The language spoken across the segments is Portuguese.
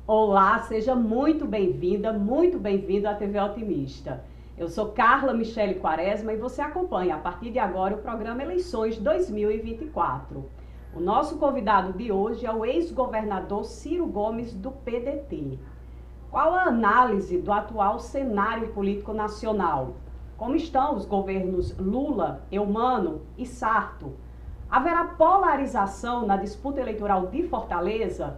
Olá, seja muito bem-vinda, muito bem-vindo à TV Otimista. Eu sou Carla Michele Quaresma e você acompanha a partir de agora o programa Eleições 2024. O nosso convidado de hoje é o ex-governador Ciro Gomes, do PDT. Qual a análise do atual cenário político nacional? Como estão os governos Lula, Eumano e Sarto? Haverá polarização na disputa eleitoral de Fortaleza?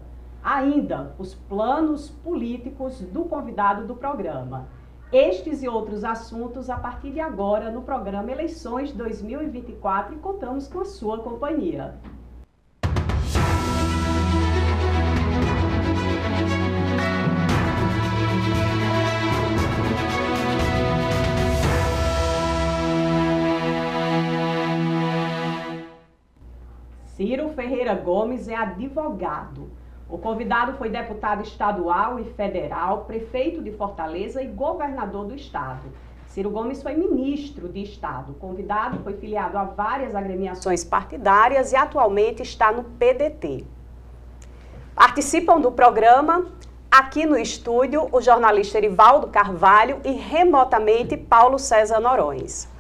Ainda, os planos políticos do convidado do programa. Estes e outros assuntos a partir de agora no programa Eleições 2024 e contamos com a sua companhia. Ciro Ferreira Gomes é advogado. O convidado foi deputado estadual e federal, prefeito de Fortaleza e governador do estado. Ciro Gomes foi ministro de estado. O convidado foi filiado a várias agremiações partidárias e atualmente está no PDT. Participam do programa, aqui no estúdio, o jornalista Erivaldo Carvalho e remotamente Paulo César Norões.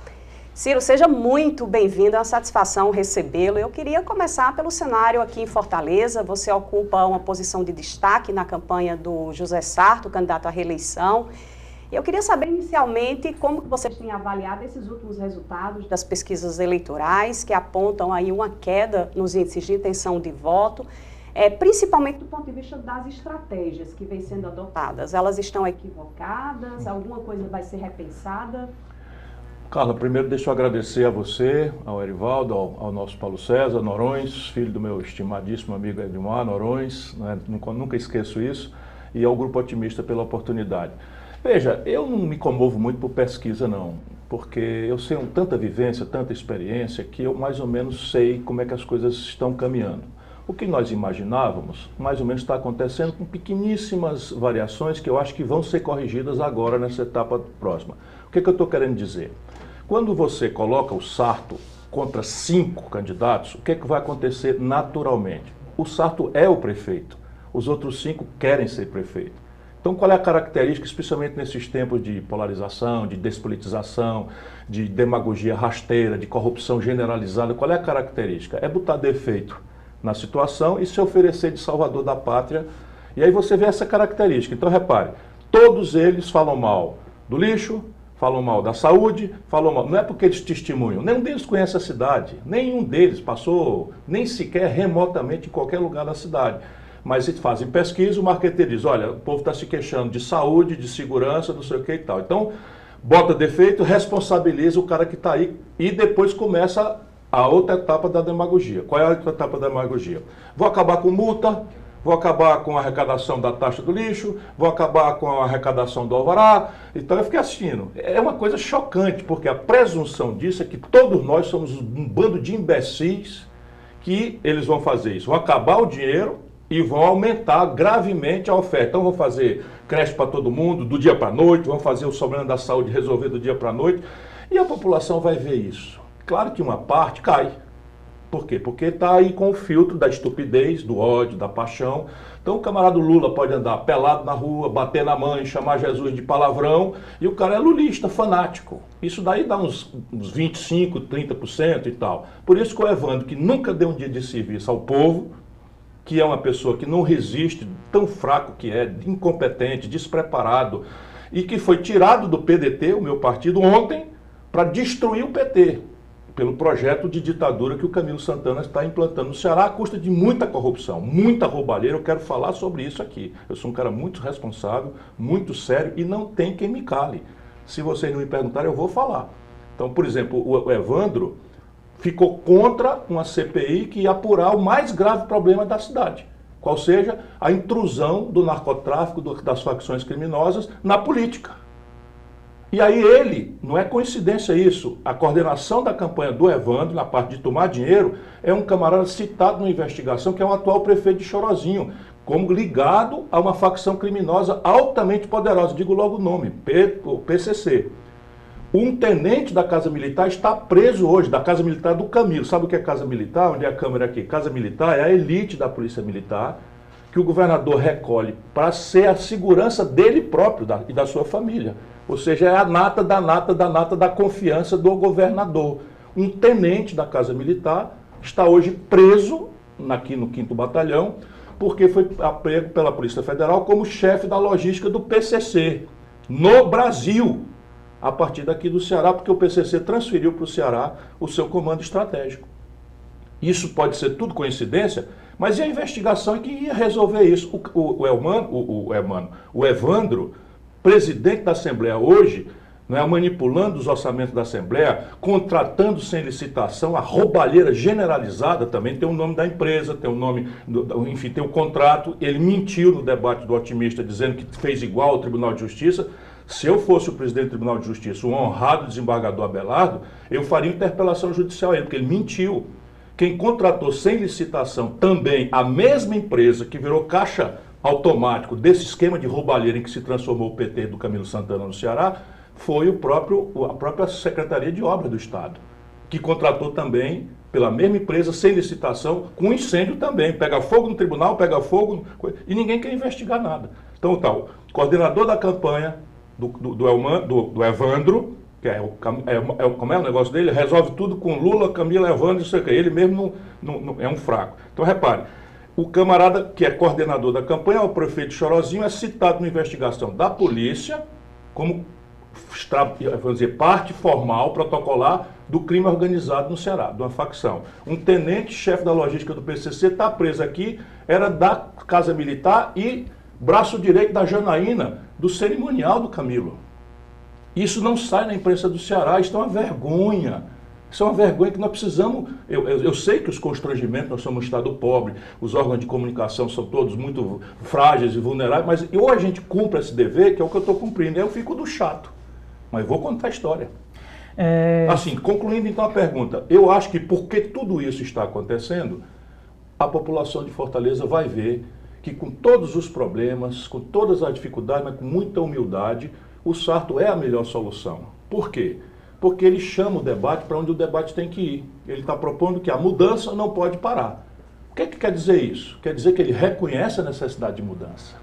Ciro, seja muito bem-vindo, é uma satisfação recebê-lo. Eu queria começar pelo cenário aqui em Fortaleza. Você ocupa uma posição de destaque na campanha do José Sarto, candidato à reeleição. Eu queria saber inicialmente como vocês têm avaliado esses últimos resultados das pesquisas eleitorais, que apontam aí uma queda nos índices de intenção de voto, principalmente do ponto de vista das estratégias que vêm sendo adotadas. Elas estão equivocadas? Alguma coisa vai ser repensada? Carla, primeiro deixa eu agradecer a você, ao Erivaldo, ao nosso Paulo César Norões, filho do meu estimadíssimo amigo Edmar Norões, né? Nunca esqueço isso, e ao Grupo Otimista pela oportunidade. Veja, eu não me comovo muito por pesquisa não, porque eu tenho tanta vivência, tanta experiência, que eu mais ou menos sei como é que as coisas estão caminhando. O que nós imaginávamos, mais ou menos está acontecendo com pequeníssimas variações que eu acho que vão ser corrigidas agora nessa etapa próxima. O que eu estou querendo dizer? Quando você coloca o Sarto contra 5 candidatos, o que é que vai acontecer naturalmente? O Sarto é o prefeito, os outros 5 querem ser prefeito. Então qual é a característica, especialmente nesses tempos de polarização, de despolitização, de demagogia rasteira, de corrupção generalizada, qual é a característica? É botar defeito na situação e se oferecer de salvador da pátria. E aí você vê essa característica. Então repare, todos eles falam mal do lixo, falam mal da saúde, falam mal. Não é porque eles testemunham, nenhum deles conhece a cidade, nenhum deles passou nem sequer remotamente em qualquer lugar da cidade. Mas eles fazem pesquisa, o marqueteiro diz, olha, o povo está se queixando de saúde, de segurança, não sei o que e tal. Então, bota defeito, responsabiliza o cara que está aí e depois começa a outra etapa da demagogia. Qual é a outra etapa da demagogia? Vou acabar com multa, vou acabar com a arrecadação da taxa do lixo, vou acabar com a arrecadação do alvará. Então eu fiquei assistindo. É uma coisa chocante, porque a presunção disso é que todos nós somos um bando de imbecis que eles vão fazer isso. Vão acabar o dinheiro e vão aumentar gravemente a oferta. Então vão fazer creche para todo mundo, do dia para a noite, vão fazer o sobrando da saúde resolver do dia para a noite. E a população vai ver isso. Claro que uma parte cai. Por quê? Porque está aí com o filtro da estupidez, do ódio, da paixão. Então o camarada Lula pode andar pelado na rua, bater na mãe, chamar Jesus de palavrão, e o cara é lulista, fanático. Isso daí dá uns 25%, 30% e tal. Por isso que o Evandro, que nunca deu um dia de serviço ao povo, que é uma pessoa que não resiste, tão fraco que é, incompetente, despreparado, e que foi tirado do PDT, o meu partido, ontem, para destruir o PT. Pelo projeto de ditadura que o Camilo Santana está implantando no Ceará, à custa de muita corrupção, muita roubalheira. Eu quero falar sobre isso aqui. Eu sou um cara muito responsável, muito sério e não tem quem me cale. Se vocês não me perguntarem, eu vou falar. Então, por exemplo, o Evandro ficou contra uma CPI que ia apurar o mais grave problema da cidade, qual seja a intrusão do narcotráfico, das facções criminosas na política. E aí ele, não é coincidência isso, a coordenação da campanha do Evandro, na parte de tomar dinheiro, é um camarada citado numa investigação que é um atual prefeito de Chorozinho, como ligado a uma facção criminosa altamente poderosa, digo logo o nome, o PCC. Um tenente da Casa Militar está preso hoje, da Casa Militar do Camilo. Sabe o que é Casa Militar? Onde é a câmera aqui? Casa Militar é a elite da Polícia Militar, que o governador recolhe para ser a segurança dele próprio e da sua família. Ou seja, é a nata da nata da nata da confiança do governador. Um tenente da Casa Militar está hoje preso aqui no 5º Batalhão, porque foi pego pela Polícia Federal como chefe da logística do PCC, no Brasil, a partir daqui do Ceará, porque o PCC transferiu para o Ceará o seu comando estratégico. Isso pode ser tudo coincidência, mas e a investigação que ia resolver isso? O Evandro, presidente da Assembleia hoje, manipulando os orçamentos da Assembleia, contratando sem licitação, a roubalheira generalizada também, tem o nome da empresa, tem o nome, enfim, tem o contrato. Ele mentiu no debate do Otimista, dizendo que fez igual ao Tribunal de Justiça. Se eu fosse o presidente do Tribunal de Justiça, o honrado desembargador Abelardo, eu faria interpelação judicial a ele, porque ele mentiu. Quem contratou sem licitação também a mesma empresa que virou caixa automático desse esquema de roubalheira em que se transformou o PT do Camilo Santana no Ceará, foi a própria Secretaria de Obras do Estado, que contratou também pela mesma empresa, sem licitação, com incêndio também. Pega fogo no tribunal, pega fogo, e ninguém quer investigar nada. Então, o coordenador da campanha do Evandro, que como é o negócio dele, resolve tudo com Lula, Camila, Evandro, isso aqui. Ele mesmo não é um fraco. Então, repare, o camarada que é coordenador da campanha, o prefeito Chorozinho, é citado na investigação da polícia como, vamos dizer, parte formal, protocolar do crime organizado no Ceará, de uma facção. Um tenente-chefe da logística do PCC está preso aqui, era da Casa Militar e braço direito da Janaína, do cerimonial do Camilo. Isso não sai na imprensa do Ceará, isso é uma vergonha. Isso é uma vergonha que nós precisamos. Eu sei que os constrangimentos, nós somos um Estado pobre, os órgãos de comunicação são todos muito frágeis e vulneráveis, mas ou a gente cumpre esse dever, que é o que eu estou cumprindo, eu fico do chato. Mas vou contar a história. Assim, concluindo então a pergunta, eu acho que porque tudo isso está acontecendo, a população de Fortaleza vai ver que com todos os problemas, com todas as dificuldades, mas com muita humildade, o Sarto é a melhor solução. Por quê? Porque ele chama o debate para onde o debate tem que ir. Ele está propondo que a mudança não pode parar. O que quer dizer isso? Quer dizer que ele reconhece a necessidade de mudança.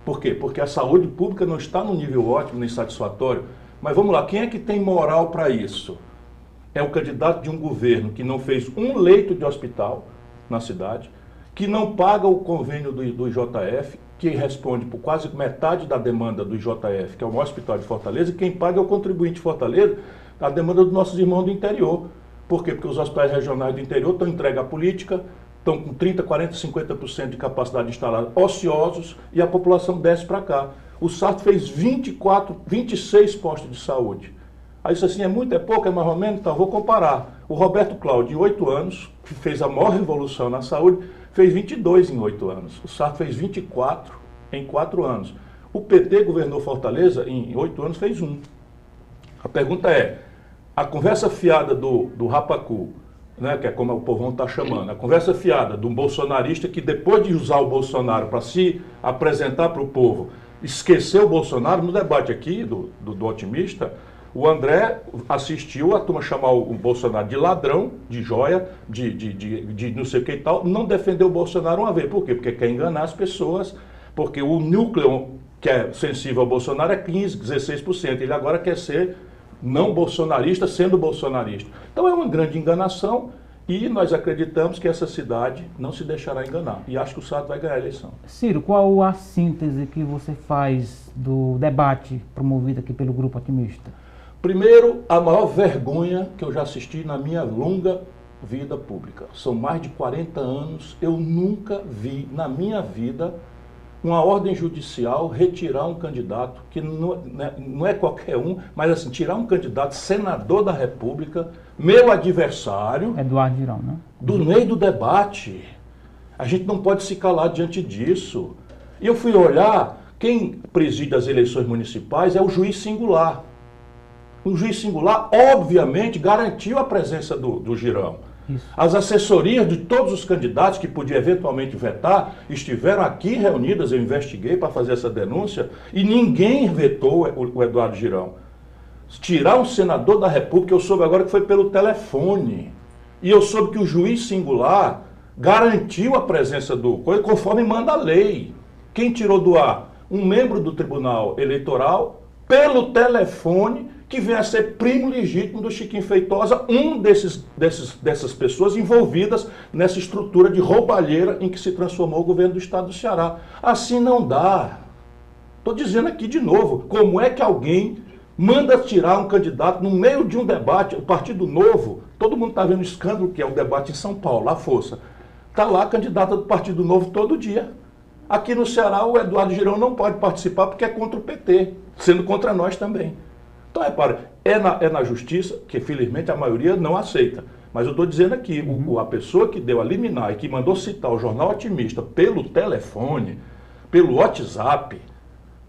Por quê? Porque a saúde pública não está num nível ótimo nem satisfatório. Mas vamos lá, quem é que tem moral para isso? É o candidato de um governo que não fez um leito de hospital na cidade, que não paga o convênio do IJF, que responde por quase metade da demanda do IJF, que é o maior hospital de Fortaleza, e quem paga é o contribuinte de Fortaleza, a demanda dos nossos irmãos do interior. Por quê? Porque os hospitais regionais do interior estão entregues à política, estão com 30%, 40%, 50% de capacidade instalada, ociosos, e a população desce para cá. O Sarto fez 26 postos de saúde. Aí isso assim, é muito, é pouco, é mais ou menos? Então, vou comparar. O Roberto Cláudio, em 8 anos, que fez a maior revolução na saúde, fez 22 em 8 anos. O Sarto fez 24 em 4 anos. O PT governou Fortaleza, em 8 anos, fez 1. A pergunta é, a conversa fiada do Rapacu, né, que é como o povão está chamando, a conversa fiada de um bolsonarista que depois de usar o Bolsonaro para se apresentar para o povo, esqueceu o Bolsonaro, no debate aqui do Otimista, o André assistiu a turma chamar o Bolsonaro de ladrão, de joia, de não sei o que e tal, não defendeu o Bolsonaro uma vez. Por quê? Porque quer enganar as pessoas, porque o núcleo que é sensível ao Bolsonaro é 15%, 16%. Ele agora quer ser não bolsonarista, sendo bolsonarista. Então é uma grande enganação e nós acreditamos que essa cidade não se deixará enganar. E acho que o Sarto vai ganhar a eleição. Ciro, qual a síntese que você faz do debate promovido aqui pelo Grupo Otimista? Primeiro, a maior vergonha que eu já assisti na minha longa vida pública. São mais de 40 anos, eu nunca vi na minha vida uma ordem judicial retirar um candidato, que não é qualquer um, mas assim, tirar um candidato senador da República, meu adversário, Eduardo Girão, né? Do meio do debate. A gente não pode se calar diante disso. E eu fui olhar, quem preside as eleições municipais é o juiz singular. O juiz singular, obviamente, garantiu a presença do Girão. Isso. As assessorias de todos os candidatos que podiam eventualmente vetar estiveram aqui reunidas, eu investiguei para fazer essa denúncia, e ninguém vetou o Eduardo Girão. Tirar um senador da República, eu soube agora que foi pelo telefone. E eu soube que o juiz singular garantiu a presença do coisa conforme manda a lei. Quem tirou do ar? Um membro do Tribunal Eleitoral, pelo telefone, que vem a ser primo legítimo do Chiquinho Feitosa, dessas pessoas envolvidas nessa estrutura de roubalheira em que se transformou o governo do estado do Ceará. Assim não dá. Estou dizendo aqui de novo, como é que alguém manda tirar um candidato no meio de um debate, o Partido Novo, todo mundo está vendo o escândalo que é o debate em São Paulo, a força. Está lá a candidata do Partido Novo todo dia. Aqui no Ceará o Eduardo Girão não pode participar porque é contra o PT, sendo contra nós também. Então, repare, é na justiça, que felizmente a maioria não aceita. Mas eu estou dizendo aqui, a pessoa que deu a liminar e que mandou citar o Jornal Otimista pelo telefone, pelo WhatsApp,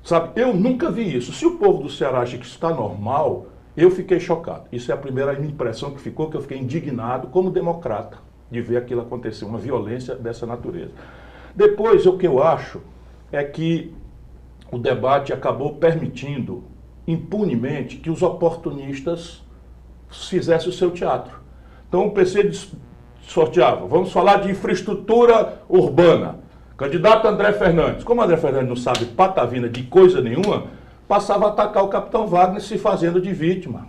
sabe, eu nunca vi isso. Se o povo do Ceará acha que isso está normal, eu fiquei chocado. Isso é a primeira impressão que ficou, que eu fiquei indignado como democrata de ver aquilo acontecer, uma violência dessa natureza. Depois, o que eu acho é que o debate acabou permitindo impunemente que os oportunistas fizessem o seu teatro. Então o PC sorteava, vamos falar de infraestrutura urbana. Candidato André Fernandes. Como André Fernandes não sabe patavina de coisa nenhuma, passava a atacar o capitão Wagner se fazendo de vítima.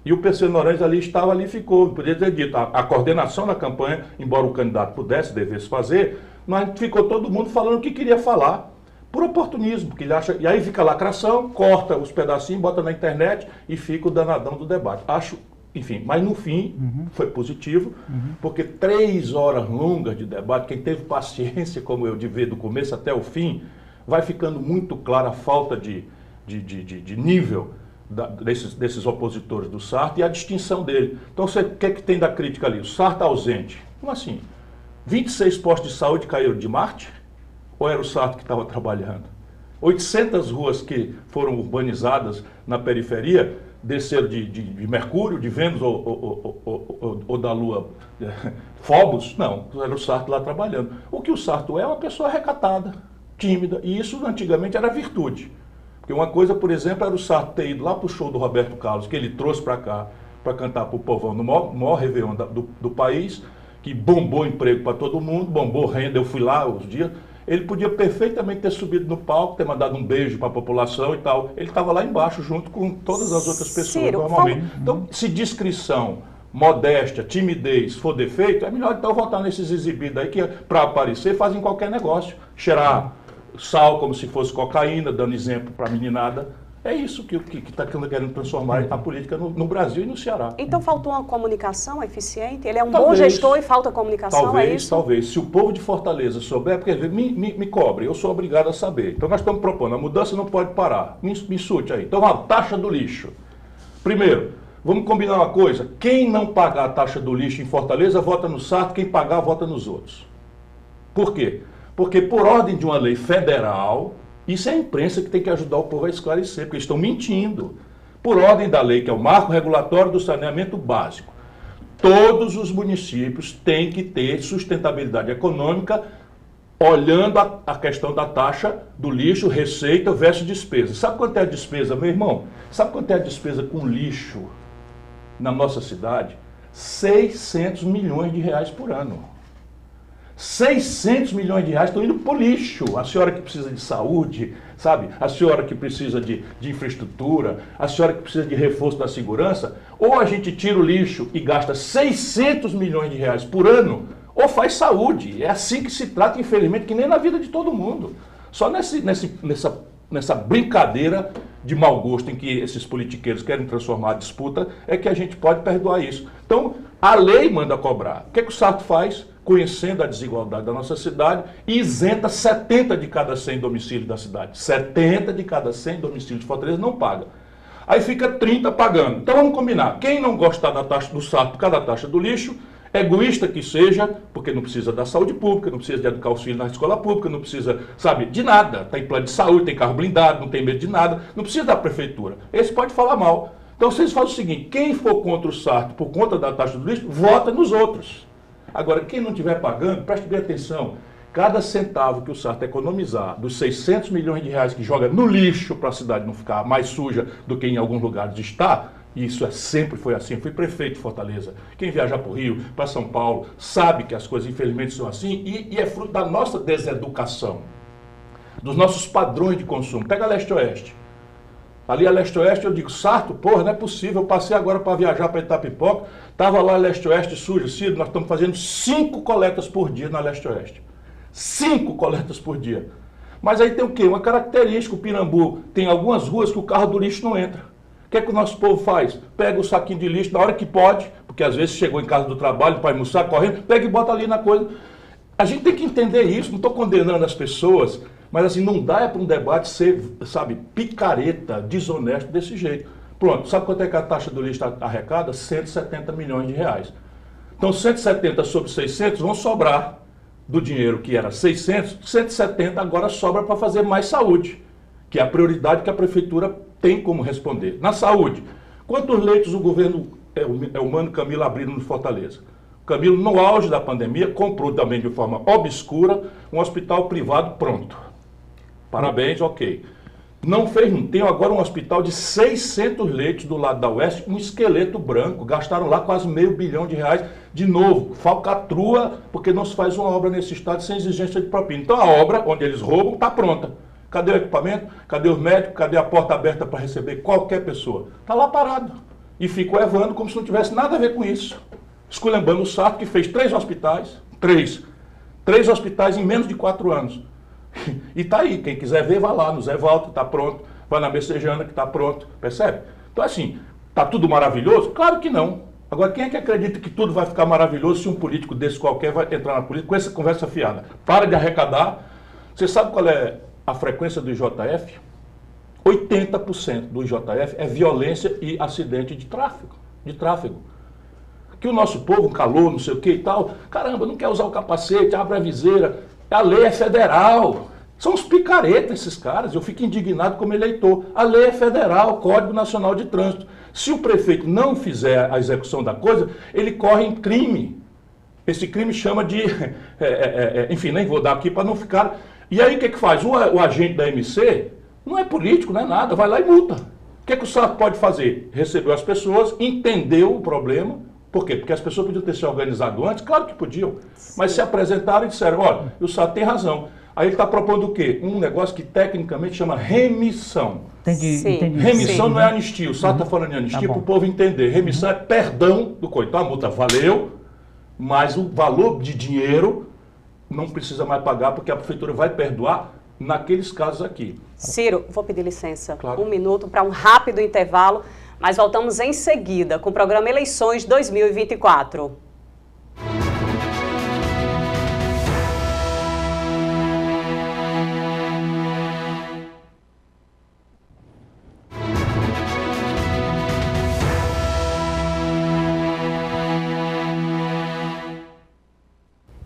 E o PC Noronha ali estava ali e ficou. Podia ter dito, a coordenação da campanha, embora o candidato pudesse, devesse fazer, mas ficou todo mundo falando o que queria falar. Por oportunismo, porque ele acha. E aí fica a lacração, corta os pedacinhos, bota na internet e fica o danadão do debate. Acho, enfim, mas no fim foi positivo, porque 3 horas longas de debate, quem teve paciência, como eu, de ver do começo até o fim, vai ficando muito clara a falta de nível desses opositores do Sarto e a distinção dele. Então, o que é que tem da crítica ali? O Sarto ausente. Como assim? 26 postos de saúde caíram de Marte? Ou era o Sarto que estava trabalhando? 800 ruas que foram urbanizadas na periferia desceram de Mercúrio, de Vênus ou da Lua Phobos? Não, era o Sarto lá trabalhando. O que o Sarto é uma pessoa recatada, tímida, e isso antigamente era virtude. Porque uma coisa, por exemplo, era o Sarto ter ido lá para o show do Roberto Carlos, que ele trouxe para cá, para cantar para o povão no maior réveillon do país, que bombou emprego para todo mundo, bombou renda, eu fui lá os dias. Ele podia perfeitamente ter subido no palco, ter mandado um beijo para a população e tal. Ele estava lá embaixo, junto com todas as outras pessoas, Ciro, normalmente. Então, se discrição, modéstia, timidez for defeito, é melhor então votar nesses exibidos aí que, para aparecer, fazem qualquer negócio. Cheirar sal como se fosse cocaína, dando exemplo para a meninada. É isso que está querendo transformar a política no Brasil e no Ceará. Então faltou uma comunicação eficiente? Ele é um bom gestor e falta comunicação, é isso? Talvez. Se o povo de Fortaleza souber, porque me cobre, eu sou obrigado a saber. Então nós estamos propondo, a mudança não pode parar. Me sute aí. Então a taxa do lixo. Primeiro, vamos combinar uma coisa. Quem não pagar a taxa do lixo em Fortaleza, vota no Sarto. Quem pagar, vota nos outros. Por quê? Porque por ordem de uma lei federal... Isso é a imprensa que tem que ajudar o povo a esclarecer, porque eles estão mentindo. Por ordem da lei, que é o marco regulatório do saneamento básico, todos os municípios têm que ter sustentabilidade econômica, olhando a questão da taxa do lixo, receita versus despesa. Sabe quanto é a despesa, meu irmão? Sabe quanto é a despesa com lixo na nossa cidade? 600 milhões de reais por ano. 600 milhões de reais estão indo para o lixo. A senhora que precisa de saúde, sabe? A senhora que precisa de infraestrutura, a senhora que precisa de reforço da segurança, ou a gente tira o lixo e gasta 600 milhões de reais por ano, ou faz saúde. É assim que se trata, infelizmente, que nem na vida de todo mundo. Só nessa brincadeira de mau gosto em que esses politiqueiros querem transformar a disputa, é que a gente pode perdoar isso. Então, a lei manda cobrar. O que o Sarto faz? Conhecendo a desigualdade da nossa cidade, isenta 70 de cada 100 domicílios da cidade. 70 de cada 100 domicílios de Fortaleza não paga. Aí fica 30 pagando. Então vamos combinar. Quem não gostar da taxa do Sarto por causa da taxa do lixo, egoísta que seja, porque não precisa da saúde pública, não precisa de educar os filhos na escola pública, não precisa, sabe, de nada. Tem plano de saúde, tem carro blindado, não tem medo de nada, não precisa da prefeitura. Esse pode falar mal. Então vocês fazem o seguinte, quem for contra o Sarto por conta da taxa do lixo, vota nos outros. Agora, quem não estiver pagando, preste bem atenção, cada centavo que o Sarto economizar dos 600 milhões de reais que joga no lixo para a cidade não ficar mais suja do que em alguns lugares está, E isso sempre foi assim. Eu fui prefeito de Fortaleza. Quem viajar para o Rio, para São Paulo, sabe que as coisas infelizmente são assim e é fruto da nossa deseducação, dos nossos padrões de consumo. Pega a Leste-Oeste. Ali a Leste-Oeste eu digo, Sarto, porra, não é possível. Eu passei agora para viajar para Itapipoca, estava lá Leste-Oeste sujo, Ciro, nós estamos fazendo 5 coletas por dia na Leste-Oeste. 5 coletas por dia. Mas aí tem o quê? Uma característica, o Pirambu tem algumas ruas que o carro do lixo não entra. O que é que o nosso povo faz? Pega o saquinho de lixo na hora que pode, porque às vezes chegou em casa do trabalho para almoçar correndo, pega e bota ali na coisa. A gente tem que entender isso, não estou condenando as pessoas, mas assim, não dá para um debate ser, sabe, picareta, desonesto desse jeito. Pronto, sabe quanto é que a taxa do lixo arrecada? 170 milhões de reais. Então 170 sobre 600 vão sobrar do dinheiro que era 600, 170 agora sobra para fazer mais saúde, que é a prioridade que a prefeitura tem como responder. Na saúde, quantos leitos o governo, o Mano Camilo abriram no Fortaleza? O Camilo, no auge da pandemia, comprou também de forma obscura um hospital privado pronto. Parabéns, ok. Não fez, não. Tem agora um hospital de 600 leitos do lado da Oeste, um esqueleto branco. Gastaram lá quase R$500 milhão. De novo, falcatrua, porque não se faz uma obra nesse estado sem exigência de propina. Então a obra, onde eles roubam, está pronta. Cadê o equipamento? Cadê os médicos? Cadê a porta aberta para receber qualquer pessoa? Está lá parado. E ficou evando como se não tivesse nada a ver com isso. Esculhambando o Sarto, que fez 3 hospitais. 3 hospitais em menos de 4 anos. E tá aí, quem quiser ver, vai lá no Zé Walter, tá pronto. Vai na Messejana, que tá pronto. Percebe? Então assim, tá tudo maravilhoso? Claro que não. Agora, quem é que acredita que tudo vai ficar maravilhoso se um político desse qualquer vai entrar na política com essa conversa fiada? Para de arrecadar. Você sabe qual é a frequência do IJF? 80% do IJF é violência e acidente de tráfego. Que o nosso povo, um calor, não sei o que e tal, caramba, não quer usar o capacete, abre a viseira. A lei é federal. São os picaretas esses caras. Eu fico indignado como eleitor. A lei é federal, Código Nacional de Trânsito. Se o prefeito não fizer a execução da coisa, ele corre em crime. Esse crime chama de... enfim, nem vou dar aqui para não ficar... E aí o que faz? O agente da MC não é político, não é nada, vai lá e multa. O que o Sarto pode fazer? Recebeu as pessoas, entendeu o problema. Por quê? Porque as pessoas podiam ter se organizado antes, claro que podiam, mas se apresentaram e disseram, olha, o Sarto tem razão. Aí ele está propondo o quê? Um negócio que tecnicamente chama remissão. Entendi. Remissão não é anistia, o Sarto está falando de anistia para o povo entender. Remissão é perdão do coito. Então a multa valeu, mas o valor de dinheiro não precisa mais pagar, porque a prefeitura vai perdoar naqueles casos aqui. Ciro, vou pedir licença, Claro. 1 minuto para um rápido intervalo, mas voltamos em seguida com o programa Eleições 2024.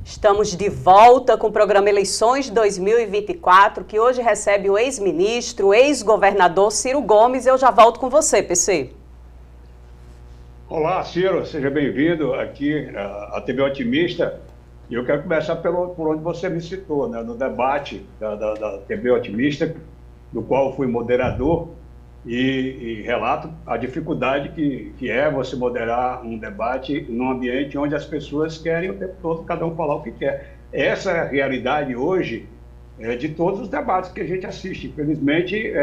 Estamos de volta com o programa Eleições 2024, que hoje recebe o ex-ministro, ex-governador Ciro Gomes. Eu já volto com você, PC. Olá, Ciro, seja bem-vindo aqui à TV Otimista. E eu quero começar por onde você me citou, né, no debate da TV Otimista, do qual eu fui moderador, e relato a dificuldade que é você moderar um debate num ambiente onde as pessoas querem o tempo todo, cada um falar o que quer. Essa é a realidade hoje de todos os debates que a gente assiste. Infelizmente,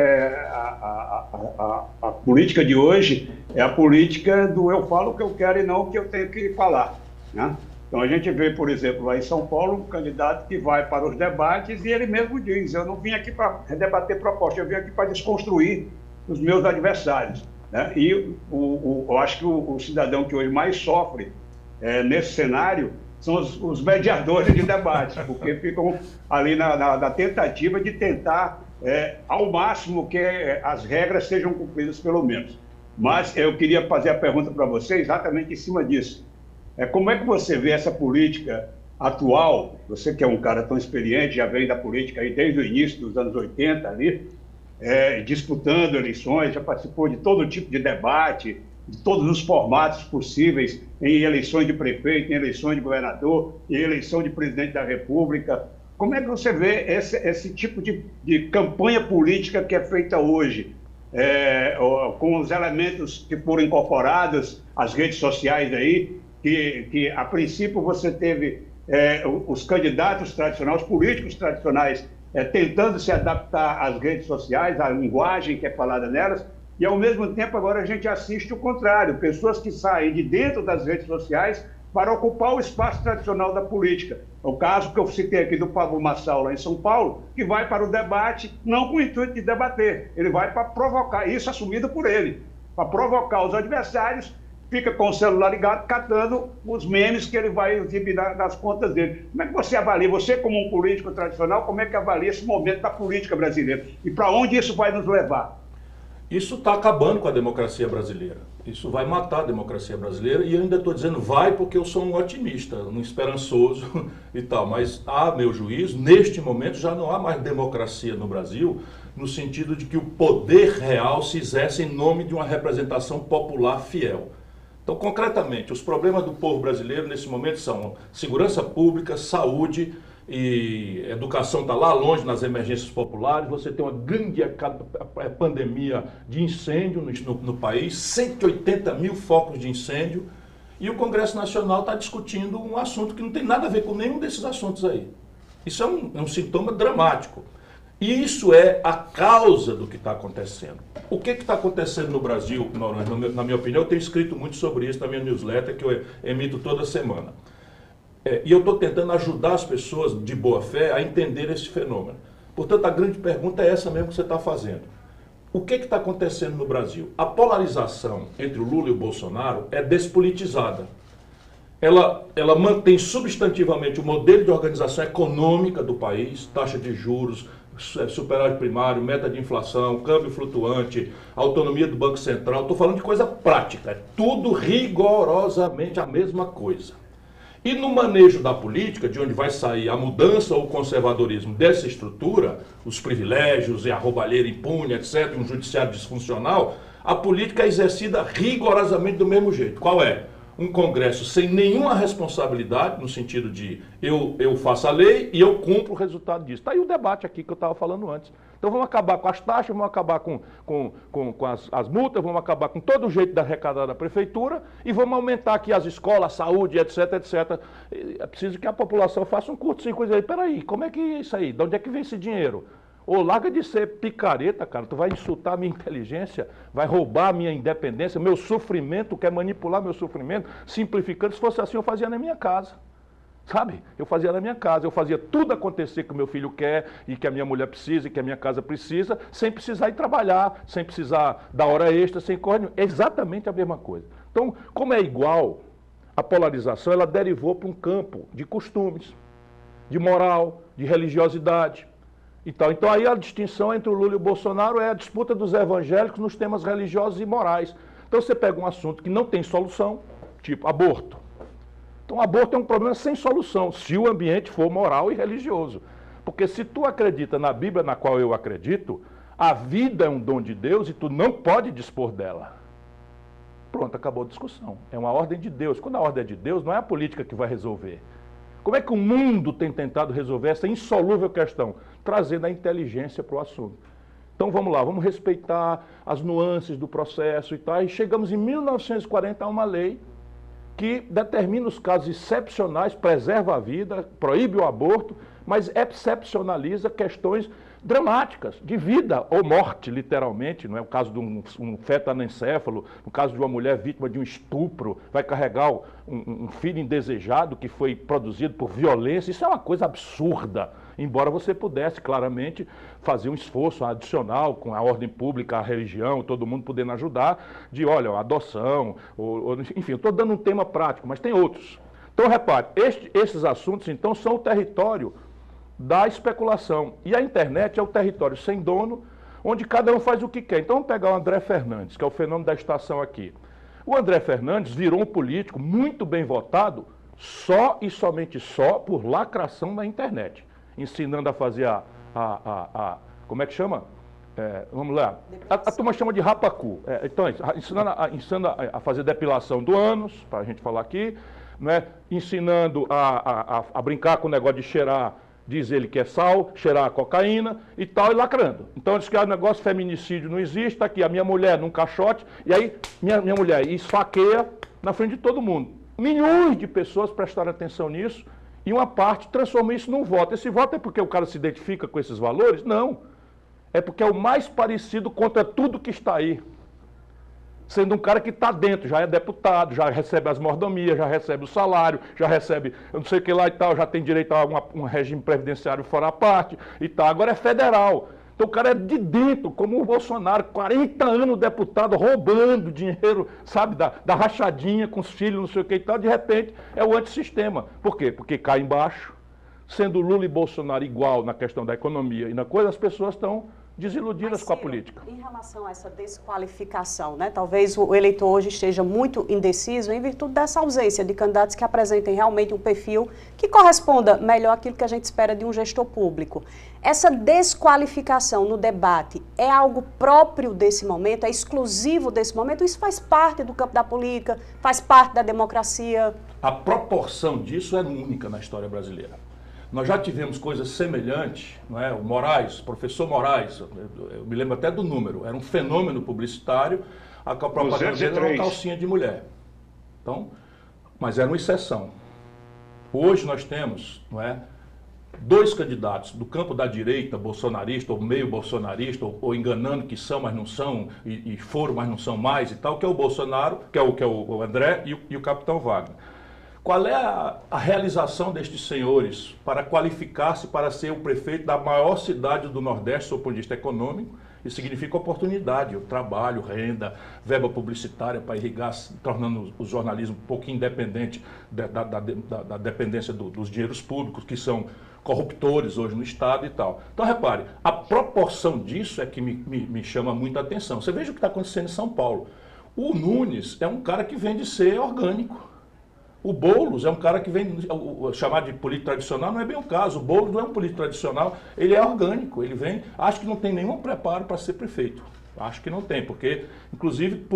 a política de hoje é a política do eu falo o que eu quero e não o que eu tenho que falar, né? Então a gente vê, por exemplo, lá em São Paulo, um candidato que vai para os debates e ele mesmo diz, eu não vim aqui para debater proposta, eu vim aqui para desconstruir os meus adversários, né? E eu acho que o cidadão que hoje mais sofre nesse cenário são os mediadores de debate, porque ficam ali na tentativa de tentar, ao máximo, que as regras sejam cumpridas pelo menos. Mas eu queria fazer a pergunta para você exatamente em cima disso. Como é que você vê essa política atual? Você que é um cara tão experiente, já vem da política aí desde o início dos anos 80 ali, disputando eleições, já participou de todo tipo de debate, de todos os formatos possíveis, em eleições de prefeito, em eleições de governador, em eleição de presidente da República. Como é que você vê esse tipo de campanha política que é feita hoje? com os elementos que foram incorporados às redes sociais aí, que a princípio você teve os candidatos tradicionais, os políticos tradicionais, tentando se adaptar às redes sociais, à linguagem que é falada nelas, e ao mesmo tempo agora a gente assiste o contrário, pessoas que saem de dentro das redes sociais para ocupar o espaço tradicional da política. O caso que eu citei aqui do Pablo Marçal, lá em São Paulo, que vai para o debate, não com o intuito de debater, ele vai para provocar, isso assumido por ele, para provocar os adversários, fica com o celular ligado, catando os memes que ele vai exibir nas contas dele. Como é que você avalia, você como um político tradicional, como é que avalia esse momento da política brasileira? E para onde isso vai nos levar? Isso está acabando com a democracia brasileira. Isso vai matar a democracia brasileira e eu ainda estou dizendo vai porque eu sou um otimista, um esperançoso e tal. Mas, a meu juízo, neste momento já não há mais democracia no Brasil no sentido de que o poder real se exerce em nome de uma representação popular fiel. Então, concretamente, os problemas do povo brasileiro nesse momento são segurança pública, saúde e educação está lá longe nas emergências populares. Você tem uma grande pandemia de incêndio no país, 180 mil focos de incêndio, e o Congresso Nacional está discutindo um assunto que não tem nada a ver com nenhum desses assuntos aí. Isso é um sintoma dramático. E isso é a causa do que está acontecendo. O que está acontecendo no Brasil, Noronha? Na minha opinião, eu tenho escrito muito sobre isso na minha newsletter, que eu emito toda semana. E eu estou tentando ajudar as pessoas de boa fé a entender esse fenômeno. Portanto, a grande pergunta é essa mesmo que você está fazendo. O que está acontecendo no Brasil? A polarização entre o Lula e o Bolsonaro é despolitizada. Ela mantém substantivamente o modelo de organização econômica do país, taxa de juros, superávit primário, meta de inflação, câmbio flutuante, autonomia do Banco Central. Estou falando de coisa prática, é tudo rigorosamente a mesma coisa. E no manejo da política, de onde vai sair a mudança ou o conservadorismo dessa estrutura, os privilégios e a roubalheira impune, etc., um judiciário disfuncional, a política é exercida rigorosamente do mesmo jeito. Qual é? Um Congresso sem nenhuma responsabilidade, no sentido de eu faço a lei e eu cumpro o resultado disso. Está aí o debate aqui que eu estava falando antes. Então vamos acabar com as taxas, vamos acabar com as multas, vamos acabar com todo o jeito de arrecadar da prefeitura e vamos aumentar aqui as escolas, a saúde, etc, etc. É preciso que a população faça um curto-circuito aí. Peraí, como é que é isso aí? De onde é que vem esse dinheiro? Ô, larga de ser picareta, cara. Tu vai insultar a minha inteligência, vai roubar a minha independência, meu sofrimento, quer manipular meu sofrimento, simplificando. Se fosse assim, eu fazia na minha casa. Sabe? Eu fazia na minha casa, eu fazia tudo acontecer que o meu filho quer e que a minha mulher precisa e que a minha casa precisa, sem precisar ir trabalhar, sem precisar dar hora extra, sem correr. É exatamente a mesma coisa. Então, como é igual, a polarização ela derivou para um campo de costumes, de moral, de religiosidade. Então aí a distinção entre o Lula e o Bolsonaro é a disputa dos evangélicos nos temas religiosos e morais. Então você pega um assunto que não tem solução, tipo aborto. Então aborto é um problema sem solução, se o ambiente for moral e religioso. Porque se tu acredita na Bíblia, na qual eu acredito, a vida é um dom de Deus e tu não pode dispor dela. Pronto, acabou a discussão. É uma ordem de Deus. Quando a ordem é de Deus, não é a política que vai resolver. Como é que o mundo tem tentado resolver essa insolúvel questão? Trazendo a inteligência para o assunto. Então vamos lá, vamos respeitar as nuances do processo e tal. E chegamos em 1940 a uma lei que determina os casos excepcionais, preserva a vida, proíbe o aborto, mas excepcionaliza questões dramáticas, de vida ou morte, literalmente. Não é o caso de um feto anencéfalo, no caso de uma mulher vítima de um estupro, vai carregar um filho indesejado que foi produzido por violência. Isso é uma coisa absurda, embora você pudesse claramente fazer um esforço adicional com a ordem pública, a religião, todo mundo podendo ajudar, de, olha, adoção, enfim, eu estou dando um tema prático, mas tem outros. Então, repare, esses assuntos, então, são o território da especulação. E a internet é o território sem dono, onde cada um faz o que quer. Então vamos pegar o André Fernandes, que é o fenômeno da estação aqui. O André Fernandes virou um político muito bem votado, só e somente só por lacração na internet. Ensinando a fazer como é que chama? Vamos lá. A turma chama de rapacu. Então, ensinando a fazer depilação do ânus, para a gente falar aqui, né? Ensinando a brincar com o negócio de cheirar diz ele que é sal, cheirar a cocaína e tal, e lacrando. Então diz que o negócio feminicídio não existe, tá aqui a minha mulher num caixote, e aí minha mulher esfaqueia na frente de todo mundo. Milhões de pessoas prestaram atenção nisso, e uma parte transforma isso num voto. Esse voto é porque o cara se identifica com esses valores? Não. É porque é o mais parecido contra tudo que está aí. Sendo um cara que está dentro, já é deputado, já recebe as mordomias, já recebe o salário, já recebe, eu não sei o que lá e tal, já tem direito a um regime previdenciário fora a parte e tal. Agora é federal. Então o cara é de dentro, como o Bolsonaro, 40 anos deputado, roubando dinheiro, sabe, da rachadinha com os filhos, não sei o que e tal, de repente é o antissistema. Por quê? Porque cai embaixo, sendo Lula e Bolsonaro igual na questão da economia e na coisa, as pessoas estão desiludidas com a política. Em relação a essa desqualificação, né? Talvez o eleitor hoje esteja muito indeciso em virtude dessa ausência de candidatos que apresentem realmente um perfil que corresponda melhor àquilo que a gente espera de um gestor público. Essa desqualificação no debate é algo próprio desse momento, é exclusivo desse momento? Isso faz parte do campo da política, faz parte da democracia? A proporção disso é única na história brasileira. Nós já tivemos coisas semelhantes, não é? O Moraes, professor Moraes, eu me lembro até do número, era um fenômeno publicitário, a propaganda dele era uma calcinha de mulher. Então, mas era uma exceção. Hoje nós temos, não é, 2 candidatos do campo da direita, bolsonarista, ou meio bolsonarista, ou enganando que são, mas não são, e foram, mas não são mais e tal, que é o Bolsonaro, que é o André e o capitão Wagner. Qual é a realização destes senhores para qualificar-se para ser o prefeito da maior cidade do Nordeste, do ponto de vista econômico? Isso significa oportunidade, trabalho, renda, verba publicitária para irrigar, tornando o jornalismo um pouquinho independente da dependência dos dinheiros públicos, que são corruptores hoje no Estado e tal. Então, repare, a proporção disso é que me chama muita atenção. Você veja o que está acontecendo em São Paulo. O Nunes é um cara que vem de ser orgânico. O Boulos é um cara que vem, chamar de político tradicional não é bem o caso. O Boulos não é um político tradicional, ele é orgânico, ele vem, acho que não tem nenhum preparo para ser prefeito. Acho que não tem, porque, inclusive,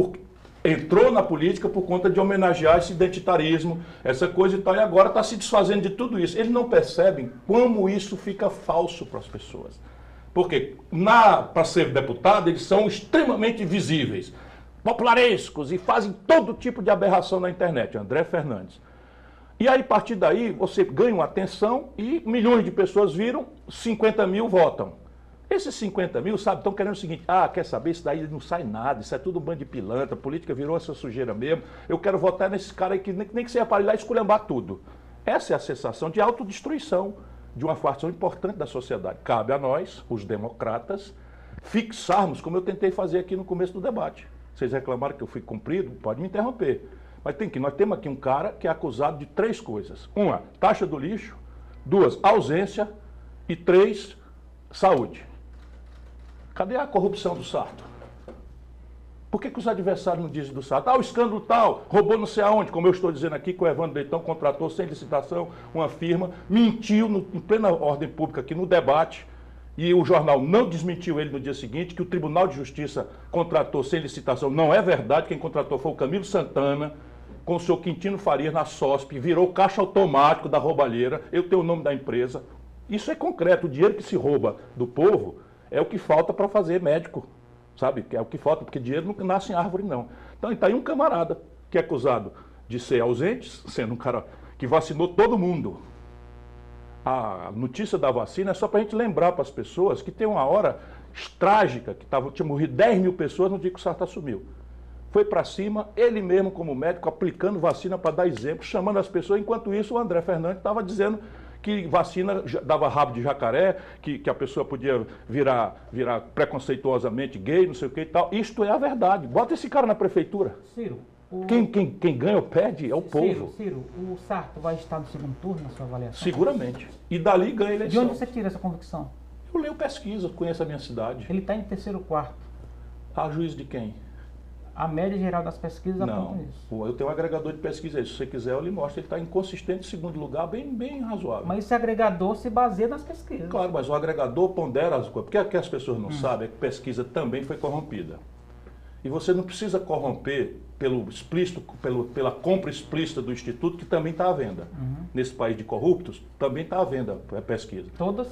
entrou na política por conta de homenagear esse identitarismo, essa coisa e tal, e agora está se desfazendo de tudo isso. Eles não percebem como isso fica falso para as pessoas. Porque, para ser deputado, eles são extremamente visíveis, popularescos e fazem todo tipo de aberração na internet, André Fernandes. E aí, a partir daí, você ganha uma atenção e milhões de pessoas viram, 50 mil votam. Esses 50 mil, sabe, estão querendo o seguinte, quer saber, isso daí não sai nada, isso é tudo um bando de pilantra, a política virou essa sujeira mesmo, eu quero votar nesse cara aí que nem que seja para ir lá esculhambar tudo. Essa é a sensação de autodestruição de uma fração importante da sociedade. Cabe a nós, os democratas, fixarmos, como eu tentei fazer aqui no começo do debate. Vocês reclamaram que eu fui comprido, pode me interromper. Mas nós temos aqui um cara que é acusado de 3 coisas. 1, taxa do lixo. 2, ausência. E 3, saúde. Cadê a corrupção do Sarto? Por que os adversários não dizem do Sarto? O escândalo tal, roubou não sei aonde, como eu estou dizendo aqui, que o Evandro Leitão contratou sem licitação uma firma, mentiu em plena ordem pública aqui no debate, e o jornal não desmentiu ele no dia seguinte, que o Tribunal de Justiça contratou sem licitação. Não é verdade, quem contratou foi o Camilo Santana, com o seu Quintino Farias na SOSP, virou caixa automático da roubalheira, eu tenho o nome da empresa. Isso é concreto, o dinheiro que se rouba do povo é o que falta para fazer médico, sabe? É o que falta, porque dinheiro não nasce em árvore, não. Então, está aí um camarada que é acusado de ser ausente, sendo um cara que vacinou todo mundo. A notícia da vacina é só para a gente lembrar para as pessoas que tem uma hora trágica, que tinha morrido 10 mil pessoas no dia que o Sarto assumiu. Foi para cima, ele mesmo como médico, aplicando vacina para dar exemplo, chamando as pessoas. Enquanto isso, o André Fernandes estava dizendo que vacina dava rabo de jacaré, que a pessoa podia virar preconceituosamente gay, não sei o que e tal. Isto é a verdade. Bota esse cara na prefeitura. Ciro, quem ganha ou perde é o povo. Ciro, o Sarto vai estar no segundo turno na sua avaliação? Seguramente. E dali ganha a eleição. De onde você tira essa convicção? Eu leio pesquisa, conheço a minha cidade. Ele está em terceiro ou quarto. A juiz de quem? A média geral das pesquisas aponta isso. Eu tenho um agregador de pesquisa aí. Se você quiser, eu lhe mostro. Ele está inconsistente em segundo lugar, bem razoável. Mas esse agregador se baseia nas pesquisas. Claro, mas o agregador pondera as coisas. Porque o que as pessoas não sabem é que pesquisa também foi corrompida. E você não precisa corromper pela compra explícita do Instituto, que também está à venda. Nesse país de corruptos, também está à venda a pesquisa. Todas?